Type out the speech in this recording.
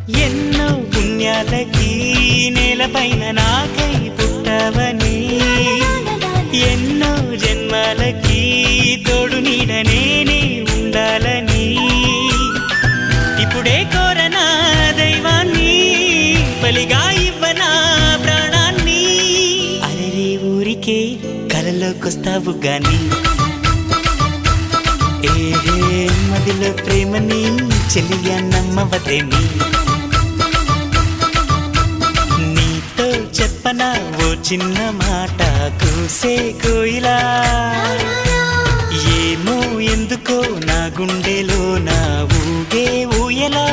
ఎన్నో పుణ్యాలకి నేలపైన నాకై పుట్టవని, ఎన్నో జన్మాలకి తోడు నీడ నేనే ఉండాలని, ఇప్పుడే కోరనా దైవాన్ని బలిగా ఇవ్వనా ప్రాణాన్ని. అరే ఊరికే కలలోకొస్తావు గాని, ఏహే మదిలో ప్రేమని చెలియా నమ్మవదేమి. నీతో చెప్పనా ఓ చిన్న మాట కూసే కోయిలా, ఏమో ఎందుకో నా గుండెలో నా ఊగే ఊయలా.